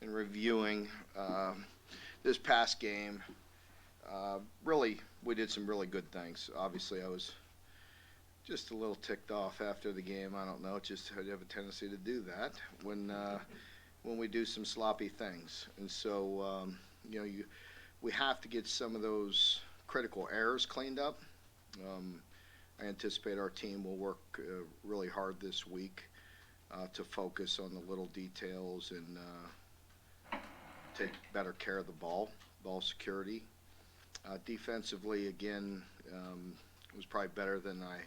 in reviewing this past game, really, we did some really good things. Obviously, I was just a little ticked off after the game. I don't know, just I have a tendency to do that when we do some sloppy things. And so, we have to get some of those critical errors cleaned up. Um, I anticipate our team will work really hard this week to focus on the little details and take better care of the ball security. Defensively, again, it was probably better than I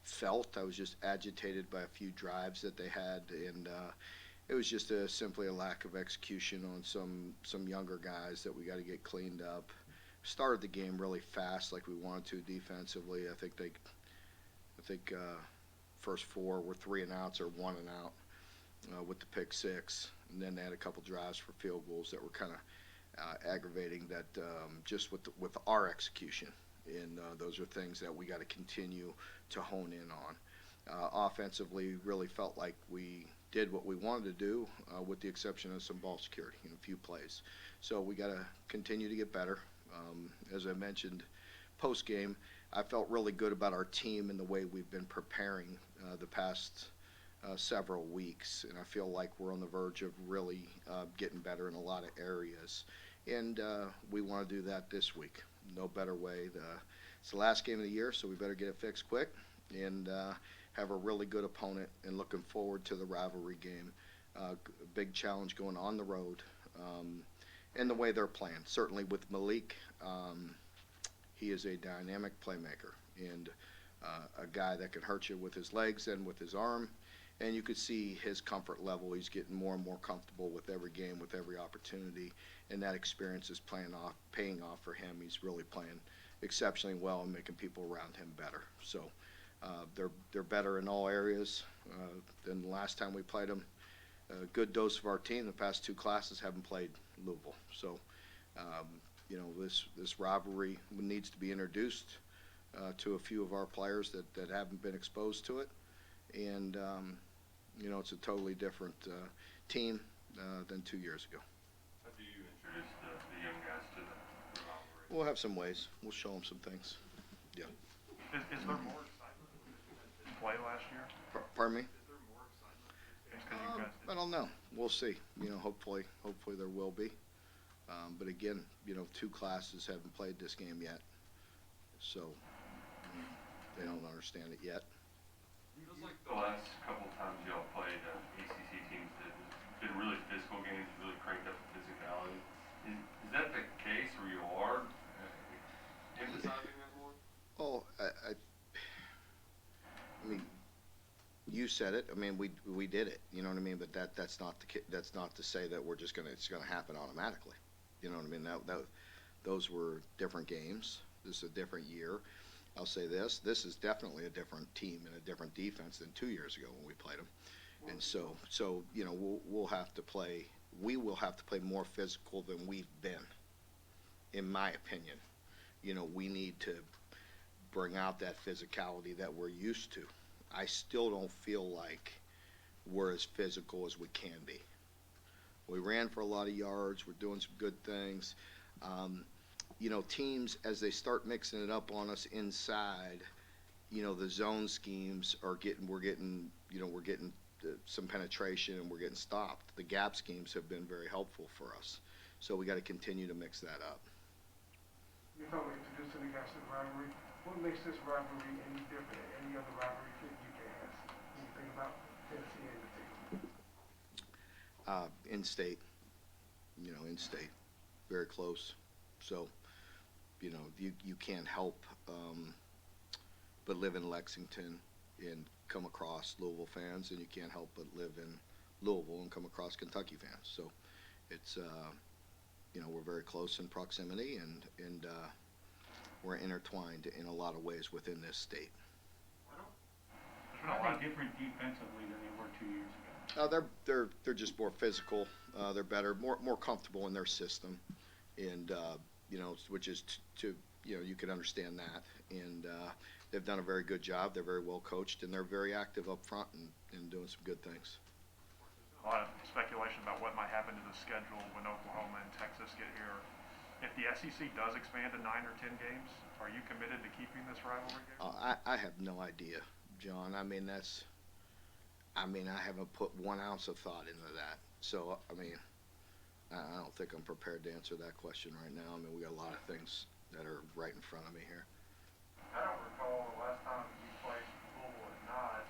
felt. I was just agitated by a few drives that they had, and it was just simply a lack of execution on some younger guys that we got to get cleaned up. Started the game really fast, like we wanted to defensively. I think first four were 3 and outs or 1 and out with the pick six, and then they had a couple drives for field goals that were kind of aggravating. That just with our execution, and those are things that we got to continue to hone in on. Offensively, really felt like we did what we wanted to do, with the exception of some ball security in a few plays. So we got to continue to get better. As I mentioned post game, I felt really good about our team and the way we've been preparing the past several weeks, and I feel like we're on the verge of really getting better in a lot of areas. And we want to do that this week. No better way. It's the last game of the year, so we better get it fixed quick and have a really good opponent. And looking forward to the rivalry game. Big challenge going on the road, and the way they're playing. Certainly with Malik, he is a dynamic playmaker and a guy that can hurt you with his legs and with his arm. And you could see his comfort level. He's getting more and more comfortable with every game, with every opportunity, and that experience is paying off for him. He's really playing exceptionally well and making people around him better. So they're better in all areas than the last time we played them. A good dose of our team. The past 2 classes haven't played Louisville, so this rivalry needs to be introduced to a few of our players that haven't been exposed to it, and it's a totally different team than 2 years ago. How do you introduce the young guys to the rivalry? We'll have some ways. We'll show them some things. Yeah. Is there more excitement in play last year? Pardon me? Is there more excitement because you guys I don't know. We'll see. Hopefully there will be. But again, 2 classes haven't played this game yet, so they don't understand it yet. It feels like the last couple times y'all played ACC teams that been really physical games, really cranked up the physicality. Is that the case where you are emphasizing that more? Oh, I mean, you said it. I mean, we did it. You know what I mean? But that's not that's not to say that it's gonna happen automatically. You know what I mean? Those were different games. This is a different year. I'll say this is definitely a different team and a different defense than 2 years ago when we played them. And so we'll have to play. We will have to play more physical than we've been, in my opinion. We need to bring out that physicality that we're used to. I still don't feel like we're as physical as we can be. We ran for a lot of yards. We're doing some good things. Teams, as they start mixing it up on us inside, the zone schemes we're getting some penetration and we're getting stopped. The gap schemes have been very helpful for us. So we got to continue to mix that up. You talk about introducing the guys to the rivalry. What makes this rivalry any different than any other rivalry that UK has when you think about Tennessee in particular? In-state, in-state, very close. So, you can't help but live in Lexington and come across Louisville fans, and you can't help but live in Louisville and come across Kentucky fans. So it's, we're very close in proximity, and we're intertwined in a lot of ways within this state. Are they different defensively than they were 2 years ago? They're just more physical. They're better, more comfortable in their system, and which is you can understand that. And they've done a very good job. They're very well coached, and they're very active up front and doing some good things. There's a lot of speculation about what might happen to the schedule when Oklahoma and Texas get here. If the SEC does expand to 9 or 10 games, are you committed to keeping this rivalry game? I have no idea, John. I mean, I haven't put 1 ounce of thought into that. So, I mean, I don't think I'm prepared to answer that question right now. I mean, we got a lot of things that are right in front of me here. I don't recall the last time you played Louisville at night.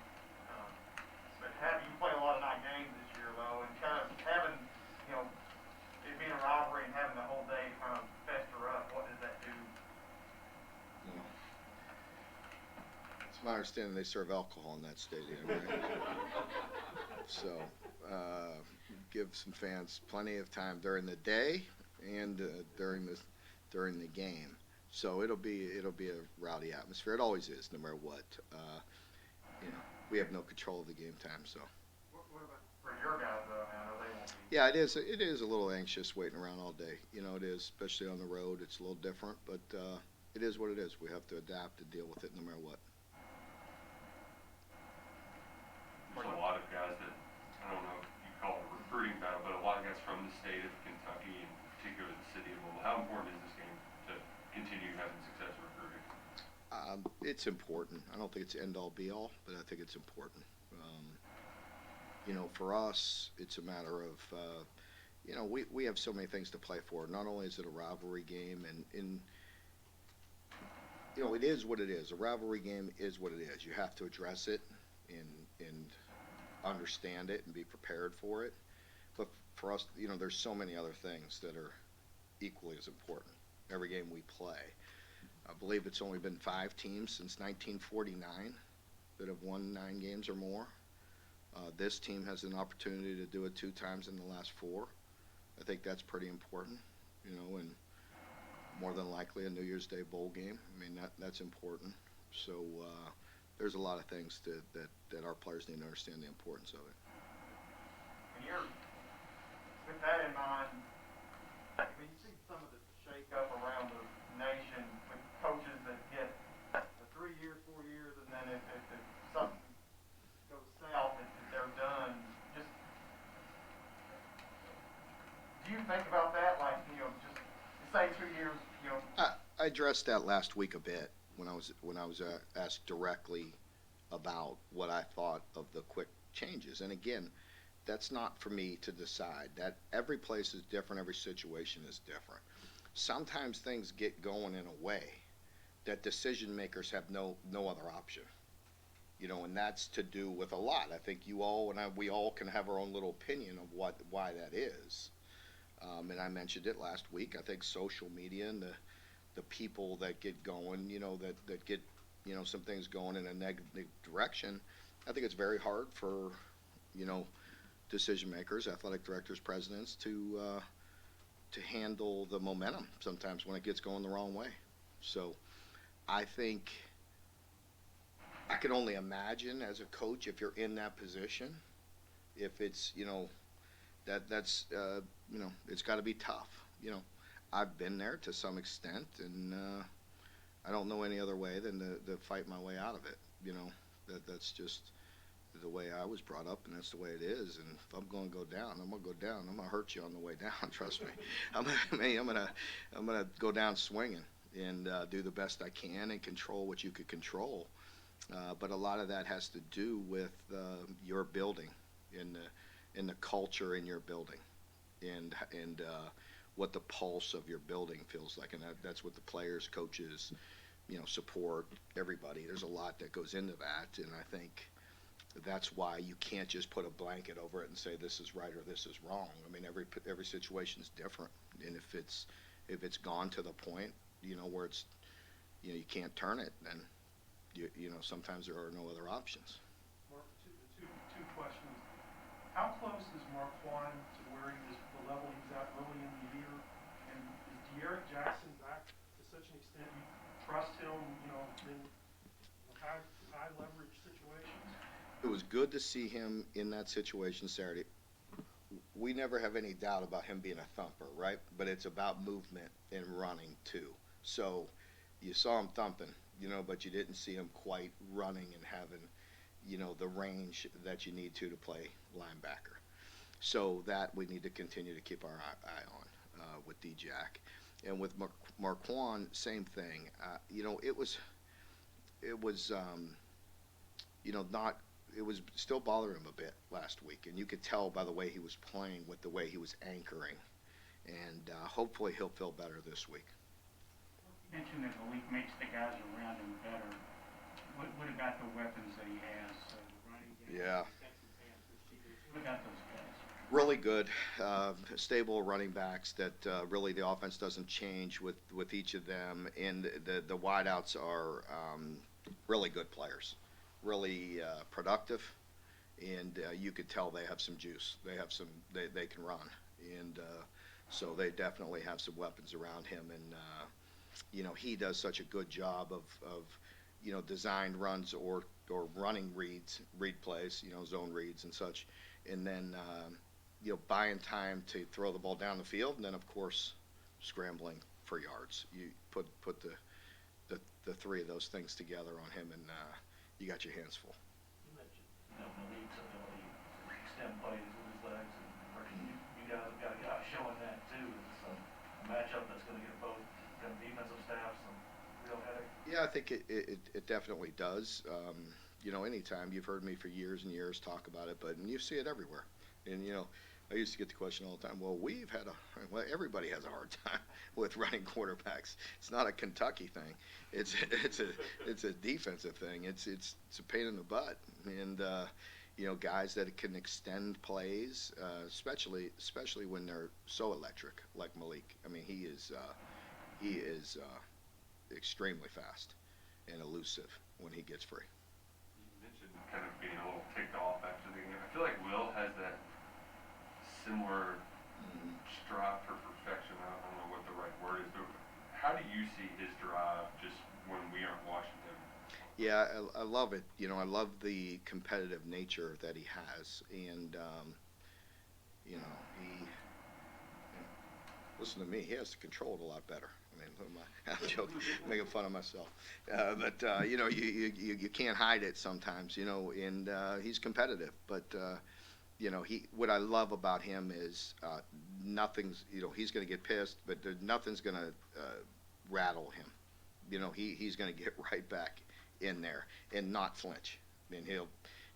But you played a lot of night games this year, though, and kind of having, it being a rivalry and having the whole day kind of fester up, what does that do? It's my understanding they serve alcohol in that stadium, right? So, give some fans plenty of time during the day and during the game. So it'll be a rowdy atmosphere. It always is, no matter what. We have no control of the game time, so. What about for your guys, though? I know they won't be. Yeah, it is. It is a little anxious waiting around all day. It is, especially on the road. It's a little different, but it is what it is. We have to adapt and deal with it no matter what. There's a lot of guys that, I don't know if you call it a recruiting battle, but a lot of guys from the state of Kentucky, and particularly the city of Louisville. How important is this game to continue having success recruiting? It's important. I don't think it's end-all, be-all, but I think it's important. For us, it's a matter of, we have so many things to play for. Not only is it a rivalry game, and it is what it is. A rivalry game is what it is. You have to address it and understand it and be prepared for it. But for us, there's so many other things that are equally as important every game we play. I believe it's only been 5 teams since 1949 that have won 9 games or more. This team has an opportunity to do it 2 times in the last 4. I think that's pretty important, and more than likely a New Year's Day bowl game. I mean, that's important. So there's a lot of things that our players need to understand the importance of it. With that in mind, you see some of the shake-up around the nation with coaches that get 3 years, 4 years, and then if something goes south, if they're done. Just do you think about that? Like, just say 2 years, I addressed that last week a bit when I was asked directly about what I thought of the quick changes. And again, that's not for me to decide. That every place is different, every situation is different. Sometimes things get going in a way that decision makers have no other option. And that's to do with a lot. I think you all and we all can have our own little opinion of why that is. And I mentioned it last week. I think social media and the people that get going, that get some things going in a negative direction. I think it's very hard for decision makers, athletic directors, presidents to handle the momentum sometimes when it gets going the wrong way. So I think I can only imagine as a coach if you're in that position, if it's that's it's got to be tough. I've been there to some extent, and I don't know any other way than to fight my way out of it. That's just the way I was brought up, and that's the way it is. And if I'm going to go down, I'm going to go down. I'm going to hurt you on the way down. Trust me. I'm gonna go down swinging and do the best I can and control what you could control. But a lot of that has to do with your building and the culture in your building, and what the pulse of your building feels like, and that's what the players, coaches, support, everybody. There's a lot that goes into that, and I think that's why you can't just put a blanket over it and say this is right or this is wrong. I mean, every situation is different, and if it's gone to the point, where it's, you can't turn it, then sometimes there are no other options. Mark, two questions. How close is Marquand to where he was, the level he's at early in the year? And is De'Aaron Jackson back to such an extent you trust him, in high leverage situations? It was good to see him in that situation Saturday. We never have any doubt about him being a thumper, right? But it's about movement and running too. So you saw him thumping, but you didn't see him quite running and having, the range that you need to play linebacker. So that we need to continue to keep our eye on with D-Jack. And with Marquand, same thing. It was not. It was still bothering him a bit last week, and you could tell by the way he was playing, with the way he was anchoring. And hopefully he'll feel better this week. You mentioned that Malik makes the guys around him better. What about the weapons that he has? The running game, Yeah. defensive hands, receivers. What about those guys? Really good, stable running backs that really the offense doesn't change with each of them, and the wideouts are really good players, really productive, and you could tell they have some juice. They have some. They can run, and so they definitely have some weapons around him. And he does such a good job of designed runs or running read plays, zone reads and such, and then buying time to throw the ball down the field, and then of course scrambling for yards. You put the three of those things together on him, and you got your hands full. You mentioned, Malik's ability to extend plays with his legs, and you guys have got a guy showing that too. It's a matchup that's going to give both kind of defensive staff some real headache. Yeah, I think it definitely does. Anytime, you've heard me for years and years talk about it, but you see it everywhere. And I used to get the question all the time. Well, everybody has a hard time with running quarterbacks. It's not a Kentucky thing. It's a defensive thing. It's a pain in the butt. And guys that can extend plays, especially when they're so electric, like Malik. I mean, he is extremely fast and elusive when he gets free. You mentioned kind of being a little ticked off after the game. I feel like Will has that similar strive for perfection. I don't know what the right word is, but how do you see his drive just when we aren't watching him? Yeah, I love it. I love the competitive nature that he has, and he. Listen to me. He has to control it a lot better. I mean, I'm joking, making fun of myself, but you can't hide it sometimes. And he's competitive, but. What I love about him is nothing's, he's going to get pissed, but nothing's going to rattle him. He's going to get right back in there and not flinch. I mean,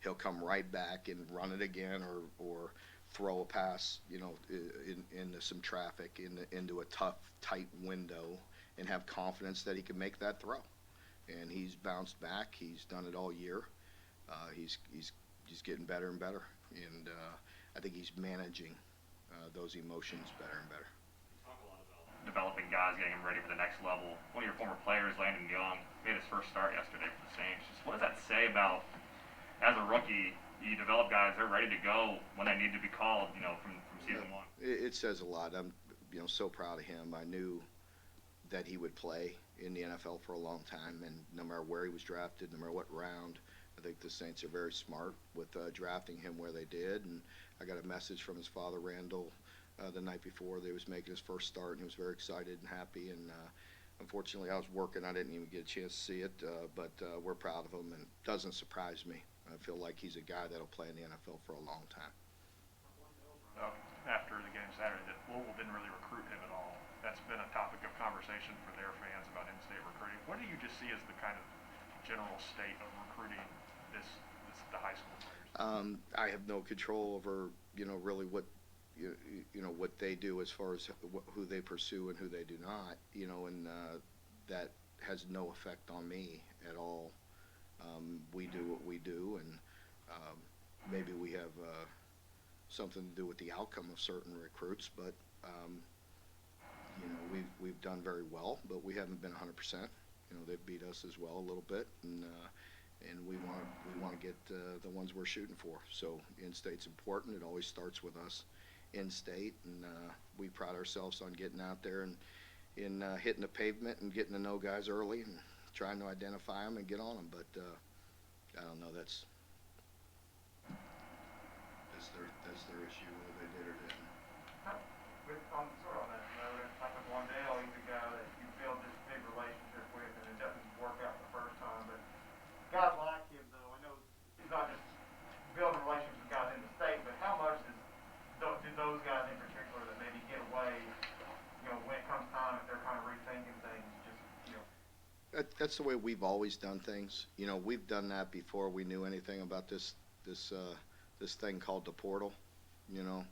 he'll come right back and run it again, or throw a pass, into some traffic, into a tough, tight window, and have confidence that he can make that throw. And he's bounced back. He's done it all year. He's getting better and better. And I think he's managing those emotions better and better. Talk a lot about developing guys, getting them ready for the next level. One of your former players, Landon Young, made his first start yesterday for the Saints. Just what does that say about, as a rookie, you develop guys, they're ready to go when they need to be called, from season one? It says a lot. I'm so proud of him. I knew that he would play in the NFL for a long time, and no matter where he was drafted, no matter what round, I think the Saints are very smart with drafting him where they did. And I got a message from his father, Randall, the night before that he was making his first start, and he was very excited and happy. And unfortunately, I was working. I didn't even get a chance to see it, but we're proud of him, and it doesn't surprise me. I feel like he's a guy that'll play in the NFL for a long time. After the game Saturday, that Louisville didn't really recruit him at all. That's been a topic of conversation for their fans about in-state recruiting. What do you just see as the kind of general state of recruiting the high school players? I have no control over really what what they do as far as who they pursue and who they do not. And that has no effect on me at all. We do what we do, and maybe we have something to do with the outcome of certain recruits, but we've done very well, but we haven't been 100%. They've beat us as well a little bit, and we want to get the ones we're shooting for. So in-state's important. It always starts with us in-state, and we pride ourselves on getting out there and hitting the pavement and getting to know guys early and trying to identify them and get on them. But I don't know. That's their issue whether they did or didn't. On that note, like with Wandale, he's a guy that you build this big relationship with, and it doesn't work out the first time. But guys like him, though, I know he's not just building relationships with guys in the state, but how much does That's the way we've always done things. You know, we've done that before we knew anything about this thing called the portal. You know,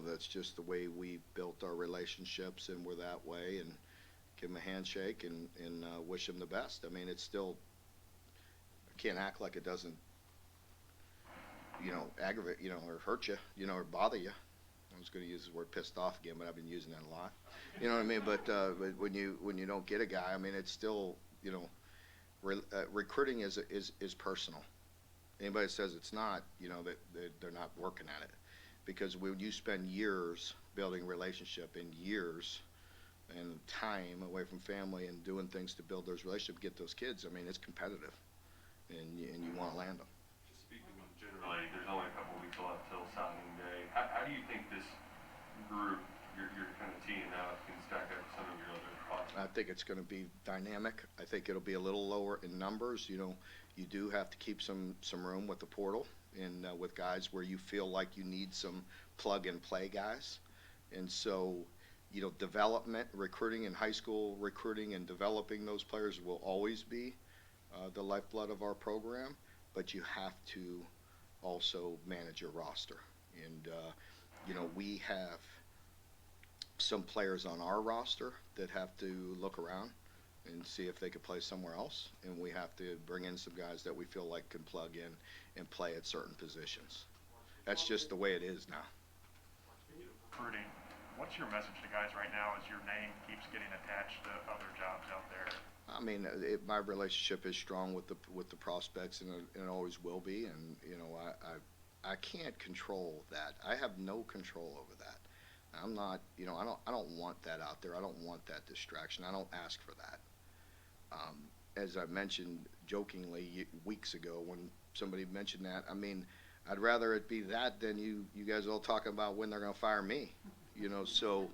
that's just the way we built our relationships, and we're that way. And give them a handshake and wish them the best. I mean, it's still, I can't act like it doesn't, aggravate, or hurt you, or bother you. I was going to use the word pissed off again, but I've been using that a lot. You know what I mean? But when you don't get a guy, I mean, it's still, recruiting is personal. Anybody that says it's not, that they're not working at it, because when you spend years building a relationship and years and time away from family and doing things to build those relationships, get those kids, I mean, it's competitive, and you want to land them. Just speaking generally, there's only a couple weeks left till signing day. How do you think this group you're kind of teeing up can stack up some of your other prospects? I think it's going to be dynamic. I think it'll be a little lower in numbers. You do have to keep some room with the portal and with guys where you feel like you need some plug and play guys. And so, development, recruiting in high school, recruiting and developing those players will always be the lifeblood of our program, but you have to also manage your roster. And, we have some players on our roster that have to look around and see if they could play somewhere else, and we have to bring in some guys that we feel like can plug in and play at certain positions. That's just the way it is now. Recruiting, what's your message to guys right now as your name keeps getting attached to other jobs out there? I mean, my relationship is strong with the prospects, and it always will be. And I can't control that. I have no control over that. I'm not, I don't want that out there. I don't want that distraction. I don't ask for that. As I mentioned jokingly weeks ago when somebody mentioned that, I mean, I'd rather it be that than you guys all talking about when they're going to fire me. So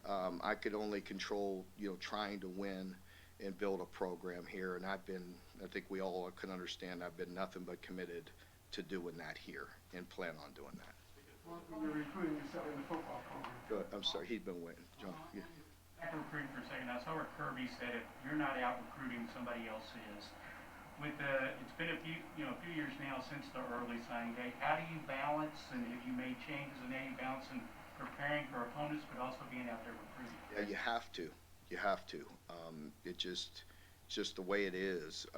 I could only control, trying to win and build a program here. And I think we all can understand, I've been nothing but committed to doing that here and plan on doing that. Well, you're recruiting yourself in the football program. Good. I'm sorry. He's been waiting. John. Yeah. Back to recruiting for a second. I saw where Kirby said if you're not out recruiting, somebody else is. It's been a few years now since the early signing day. How do you balance, and have you made changes in any balance in preparing for opponents, but also being out there recruiting? Yeah, you have to. You have to. It's just the way it is.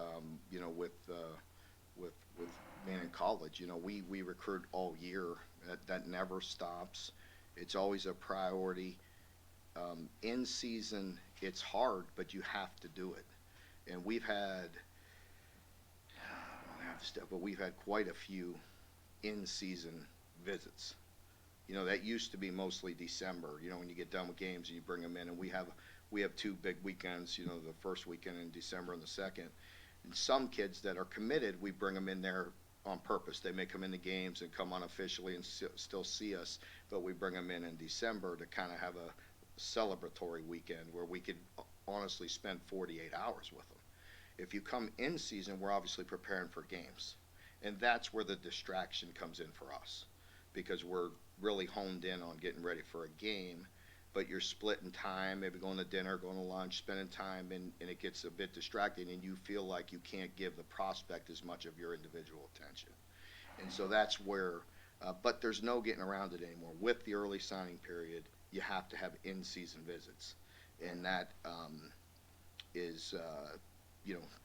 With being in college, we recruit all year. That never stops. It's always a priority. In season, it's hard, but you have to do it. And we've had quite a few in-season visits. That used to be mostly December. When you get done with games and you bring them in, and we have two big weekends. The first weekend in December and the second. And some kids that are committed, we bring them in there on purpose. They may come in the games and come unofficially and still see us, but we bring them in December to kind of have a celebratory weekend where we could honestly spend 48 hours with them. If you come in season, we're obviously preparing for games, and that's where the distraction comes in for us, because we're really honed in on getting ready for a game, but you're splitting time, maybe going to dinner, going to lunch, spending time, and it gets a bit distracting, and you feel like you can't give the prospect as much of your individual attention. And so that's where, but there's no getting around it anymore. With the early signing period, you have to have in-season visits, and that is,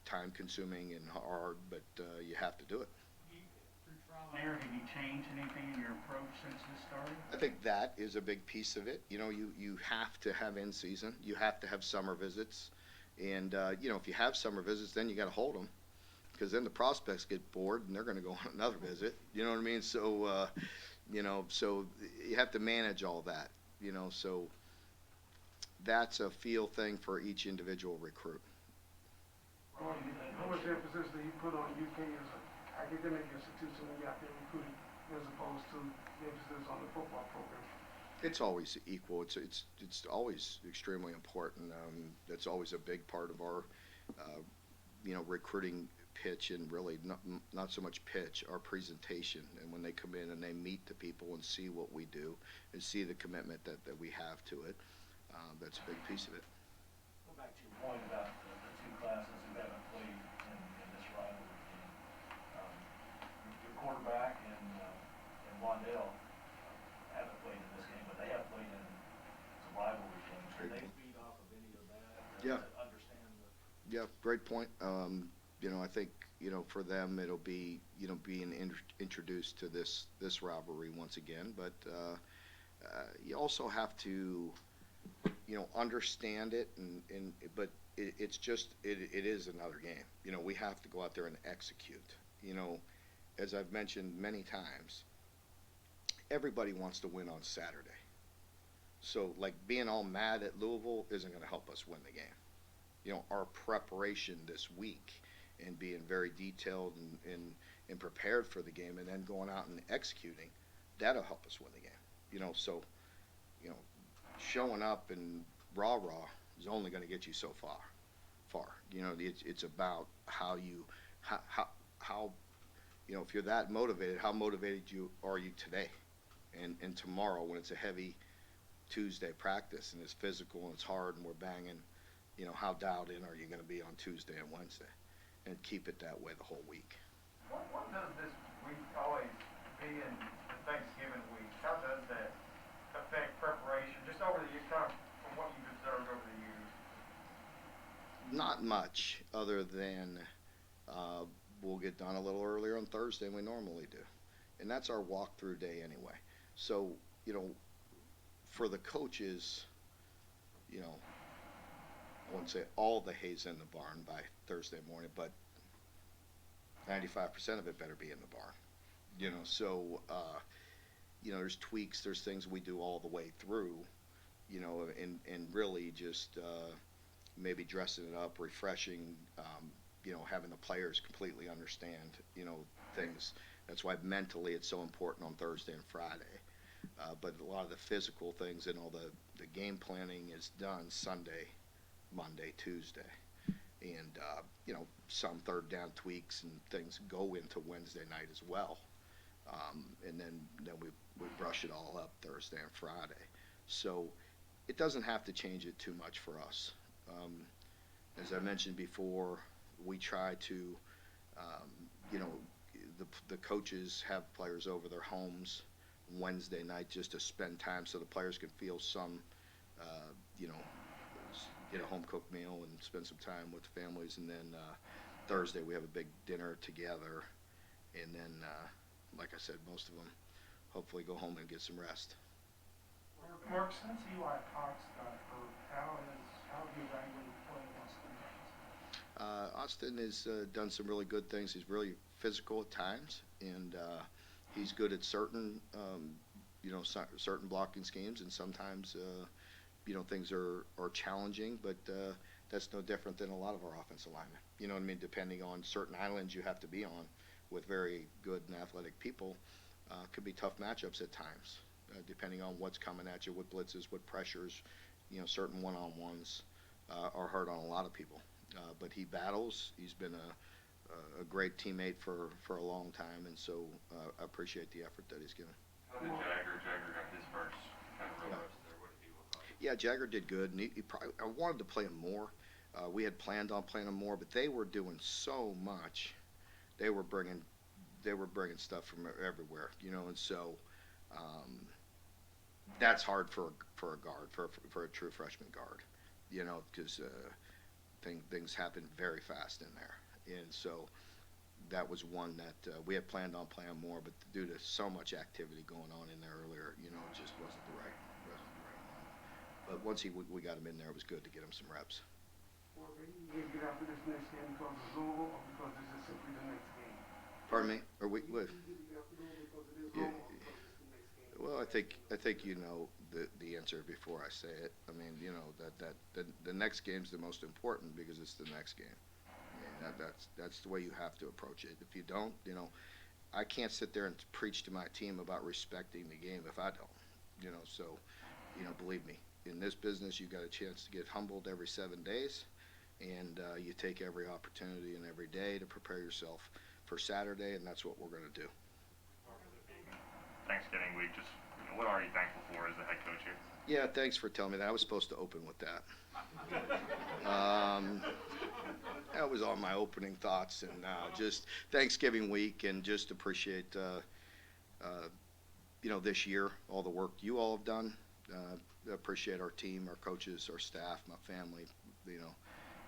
time-consuming and hard, but you have to do it. Through trial and error, have you changed anything in your approach since this started? I think that is a big piece of it. You have to have in-season. You have to have summer visits. And, if you have summer visits, then you got to hold them, because then the prospects get bored and they're going to go on another visit. You know what I mean? So, so you have to manage all that, so that's a feel thing for each individual recruit. How much emphasis do you put on UK as an academic institution when you're out there recruiting, as opposed to the emphasis on the football program? It's always equal. It's always extremely important. That's always a big part of our, recruiting pitch, and really not so much pitch, our presentation. And when they come in and they meet the people and see what we do and see the commitment that we have to it, that's a big piece of it. Go back to your point about the two classes who haven't played in this rivalry game. Your quarterback and Wandale haven't played in this game, but they have played in some rivalry games. Can they feed off of any of that Yeah. to understand the? Yeah, great point. You know, I think, you know, for them it'll be, you know, being introduced to this rivalry once again. But you also have to, you know, understand it, but it's just it is another game. You know, we have to go out there and execute. You know, as I've mentioned many times, everybody wants to win on Saturday. So, like, being all mad at Louisville isn't going to help us win the game. You know, our preparation this week and being very detailed and prepared for the game, and then going out and executing, that'll help us win the game. You know, so, you know, showing up and rah is only going to get you so far. You know, it's about how you you know, if you're that motivated, how motivated are you today and tomorrow when it's a heavy Tuesday practice and it's physical and it's hard and we're banging. You know, how dialed in are you going to be on Tuesday and Wednesday, and keep it that way the whole week. What does this week always be in the Thanksgiving week? How does that affect preparation, just over the years, kind of from what you've observed over the years? Not much, other than we'll get done a little earlier on Thursday than we normally do, and that's our walkthrough day anyway. So, you know, for the coaches, you know, I wouldn't say all the hay's in the barn by Thursday morning, but 95% of it better be in the barn. You know, so you know, there's tweaks, there's things we do all the way through, you know, and really just maybe dressing it up, refreshing, you know, having the players completely understand, you know, things. That's why mentally it's so important on Thursday and Friday. But a lot of the physical things and all the game planning is done Sunday, Monday, Tuesday. And, you know, some third down tweaks and things go into Wednesday night as well. And then we brush it all up Thursday and Friday. So it doesn't have to change it too much for us. As I mentioned before, we try to, you know, the coaches have players over their homes Wednesday night just to spend time so the players can feel some, you know, get a home cooked meal and spend some time with the families. And then Thursday we have a big dinner together. And then, like I said, most of them hopefully go home and get some rest. Mark, since Eli Cox got hurt, how have you evaluated playing Austin? Austin has done some really good things. He's really physical at times, and he's good at certain, you know, certain blocking schemes, and sometimes, you know, things are challenging, but that's no different than a lot of our offensive linemen. You know what I mean? Depending on certain islands you have to be on with very good and athletic people, could be tough matchups at times, depending on what's coming at you, what blitzes, what pressures. You know, certain one-on-ones are hard on a lot of people. But he battles. He's been a great teammate for a long time, and so I appreciate the effort that he's given. How did Jagger got his first kind of real rest there? What did he look like? Yeah, Jagger did good, and he probably, I wanted to play him more. We had planned on playing him more, but they were doing so much. They were bringing stuff from everywhere, you know, and so that's hard for a guard, for a true freshman guard, you know, because things happen very fast in there, and so that was one that we had planned on playing more, but due to so much activity going on in there earlier, you know, it just wasn't the right moment. But once we got him in there, it was good to get him some reps. Or maybe you get after this next game because of Louisville, or because this is simply the next game? Pardon me? Or we? You get after Louisville because it is Yeah. Louisville, or because it's the next game? Well, I think you know the answer before I say it. I mean, you know that the next game's the most important because it's the next game. I mean, that's the way you have to approach it. If you don't, you know, I can't sit there and preach to my team about respecting the game if I don't. You know, so, you know, believe me, in this business you got a chance to get humbled every 7 days, and you take every opportunity and every day to prepare yourself for Saturday, and that's what we're going to do. Thanksgiving week, just, you know, what are you thankful for as the head coach here? Yeah, thanks for telling me that. I was supposed to open with that. That was all my opening thoughts, and just Thanksgiving week, and just appreciate this year, all the work you all have done. Appreciate our team, our coaches, our staff, my family.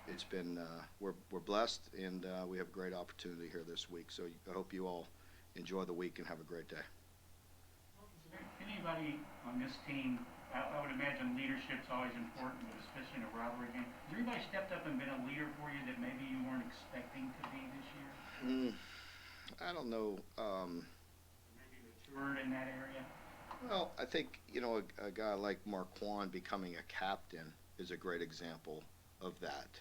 It's been we're blessed, and we have a great opportunity here this week. So I hope you all enjoy the week and have a great day. Is there anybody on this team, I would imagine leadership's always important, but especially in a rivalry game. Has anybody stepped up and been a leader for you that maybe you weren't expecting to be this year? I don't know. Maybe matured in that area? Well, I think a guy like Marquand becoming a captain is a great example of that.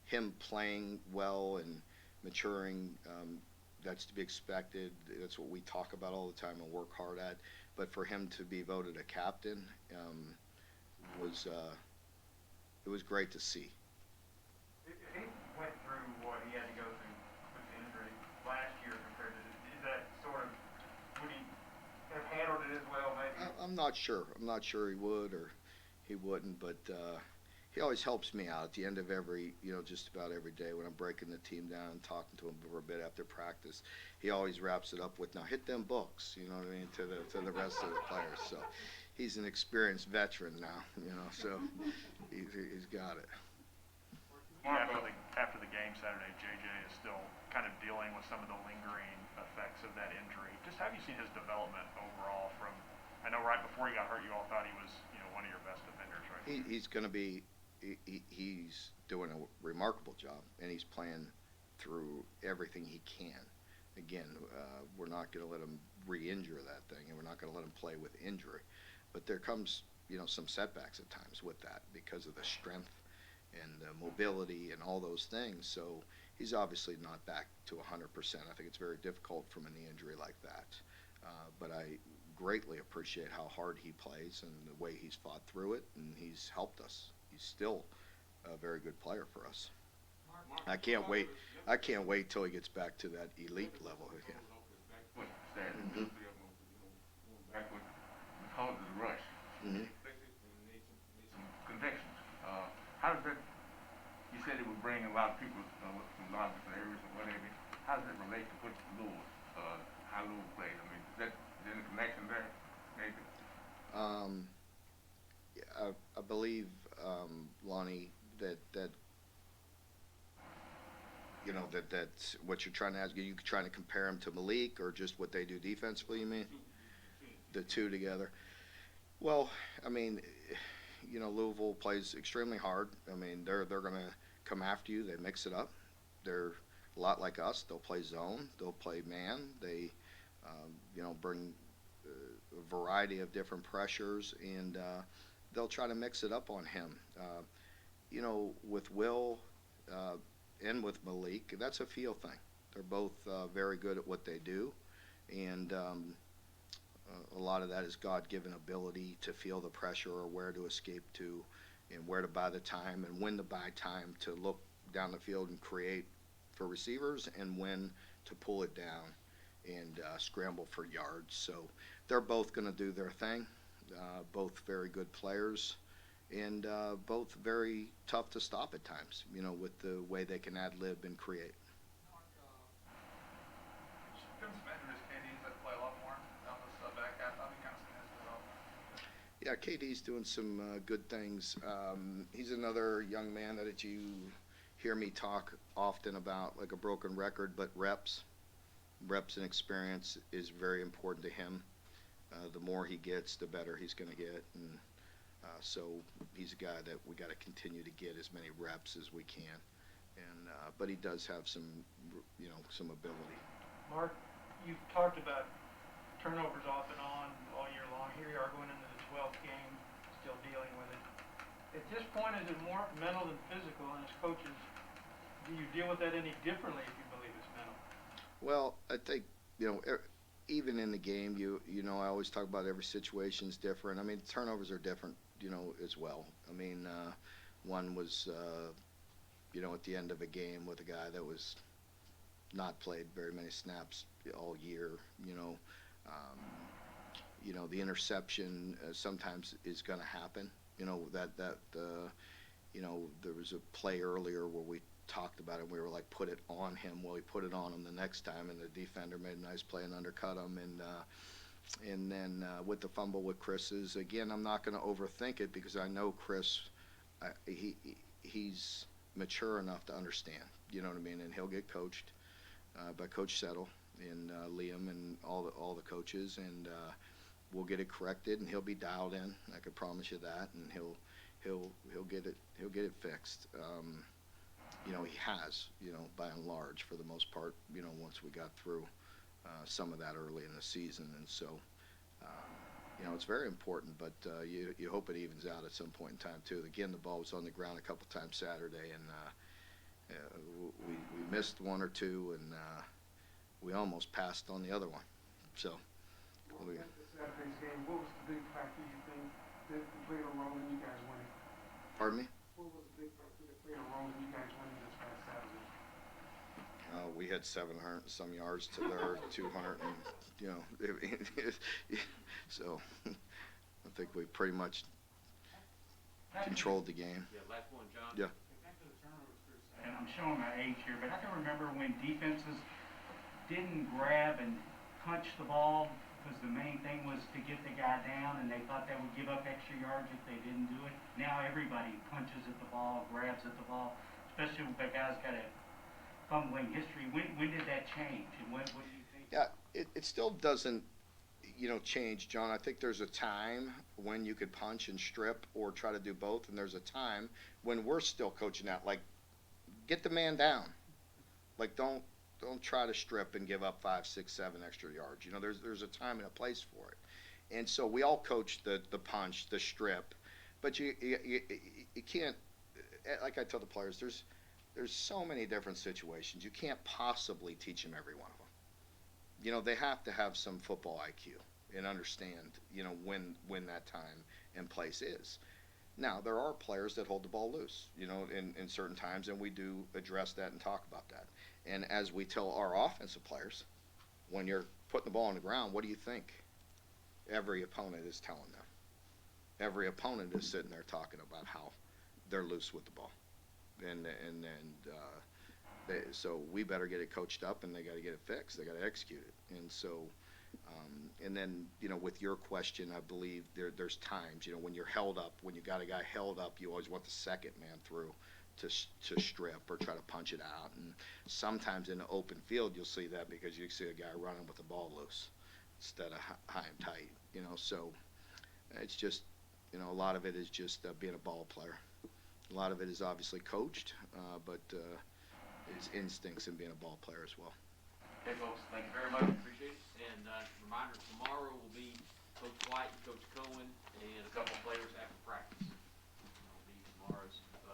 Him playing well and maturing, that's to be expected. That's what we talk about all the time and work hard at. But for him to be voted a captain was great to see. He went through what he had to go through with the injury last year compared to this. Is that sort of, would he have handled it as well, maybe? I'm not sure. I'm not sure he would or he wouldn't, but he always helps me out at the end of just about every day when I'm breaking the team down and talking to him for a bit after practice. He always wraps it up with, "Now hit them books," you know what I mean, to the rest of the players. So he's an experienced veteran now, so he's got it. After the game Saturday, JJ is still kind of dealing with some of the lingering effects of that injury. Just have you seen his development overall from, I know right before he got hurt, you all thought he was, one of your best defenders, right? He's going to be, he's doing a remarkable job, and he's playing through everything he can. Again, we're not going to let him re-injure that thing, and we're not going to let him play with injury. But there comes, some setbacks at times with that because of the strength and the mobility and all those things. So he's obviously not back to 100%. I think it's very difficult from a knee injury like that. But I greatly appreciate how hard he plays and the way he's fought through it, and he's helped us. He's still a very good player for us. I can't wait till he gets back to that elite level again. Back with because of the rush. Mm-hmm. Some convictions. How does that? You said it would bring a lot of people from a lot of different areas and whatever. How does it relate to what Louisville, how Louisville plays? I mean, is there any connection there, maybe? I believe, Lonnie, that's what you're trying to ask. Are you trying to compare him to Malik or just what they do defensively, you mean? The two together. Well, I mean, Louisville plays extremely hard. I mean, they're going to come after you. They mix it up. They're a lot like us. They'll play zone. They'll play man. They, bring a variety of different pressures, and they'll try to mix it up on him. With Will and with Malik, that's a feel thing. They're both very good at what they do, and a lot of that is God-given ability to feel the pressure or where to escape to and where to buy the time and when to buy time to look down the field and create for receivers and when to pull it down and scramble for yards. So they're both going to do their thing, both very good players and both very tough to stop at times, with the way they can ad-lib and create. Yeah, KD's doing some good things. He's another young man that you hear me talk often about, like a broken record, but reps and experience is very important to him. The more he gets, the better he's going to get, and so he's a guy that we got to continue to get as many reps as we can. And but he does have some ability. Mark, you've talked about turnovers off and on all year long. Here you are going into the 12th game, still dealing with it. At this point, is it more mental than physical? And as coaches, do you deal with that any differently if you believe it's mental? Well, I think, even in the game, I always talk about every situation's different. I mean, turnovers are different, as well. I mean, one was, at the end of a game with a guy that was not played very many snaps all year, the interception sometimes is going to happen. There was a play earlier where we talked about it. We were like, put it on him. Well, he put it on him the next time, and the defender made a nice play and undercut him. And then with the fumble with Chris's, again, I'm not going to overthink it because I know Chris, he's mature enough to understand. You know what I mean? And he'll get coached by Coach Settle and Liam and all the coaches, and we'll get it corrected, and he'll be dialed in. I can promise you that, and he'll get it fixed. You know, he has, you know, by and large, for the most part, you know, once we got through some of that early in the season. And so, you know, it's very important, but you hope it evens out at some point in time, too. Again, the ball was on the ground a couple times Saturday, and we missed one or two, and we almost passed on the other one. So, Saturday's game, what was the big factor you think that played a role in you guys winning? pardon me? What was the big factor that played a role in you guys winning this past Saturday? We had 700 some yards to their 200, and you know, so I think we pretty much controlled the game. Yeah, last one, John. Yeah. Back to the turnovers for a second. And I'm showing my age here, but I can remember when defenses didn't grab and punch the ball because the main thing was to get the guy down, and they thought that would give up extra yards if they didn't do it. Now everybody punches at the ball, grabs at the ball, especially when the guy's got a fumbling history. When did that change, and what do you think? Yeah, it still doesn't, you know, change, John. I think there's a time when you could punch and strip or try to do both, and there's a time when we're still coaching that, like, get the man down. Like, don't try to strip and give up 5, 6, 7 extra yards. You know, there's a time and a place for it. And so we all coach the punch, the strip, but you can't, like I tell the players, there's so many different situations. You can't possibly teach them every one of them. You know, they have to have some football IQ and understand, you know, when that time and place is. Now, there are players that hold the ball loose, you know, in certain times, and we do address that and talk about that. And as we tell our offensive players, when you're putting the ball on the ground, what do you think every opponent is telling them? Every opponent is sitting there talking about how they're loose with the ball. So we better get it coached up, and they got to get it fixed. They got to execute it. And so, and then, you know, with your question, I believe there's times, you know, when you're held up, when you got a guy held up, you always want the second man through to strip or try to punch it out. And sometimes in the open field, you'll see that because you see a guy running with the ball loose instead of high and tight, you know. So it's just, you know, a lot of it is just being a ball player. A lot of it is obviously coached, but it's instincts in being a ball player as well. Okay, folks, thank you very much. Appreciate it. And reminder, tomorrow will be Coach White and Coach Cohen and a couple of players after practice. That'll be tomorrow's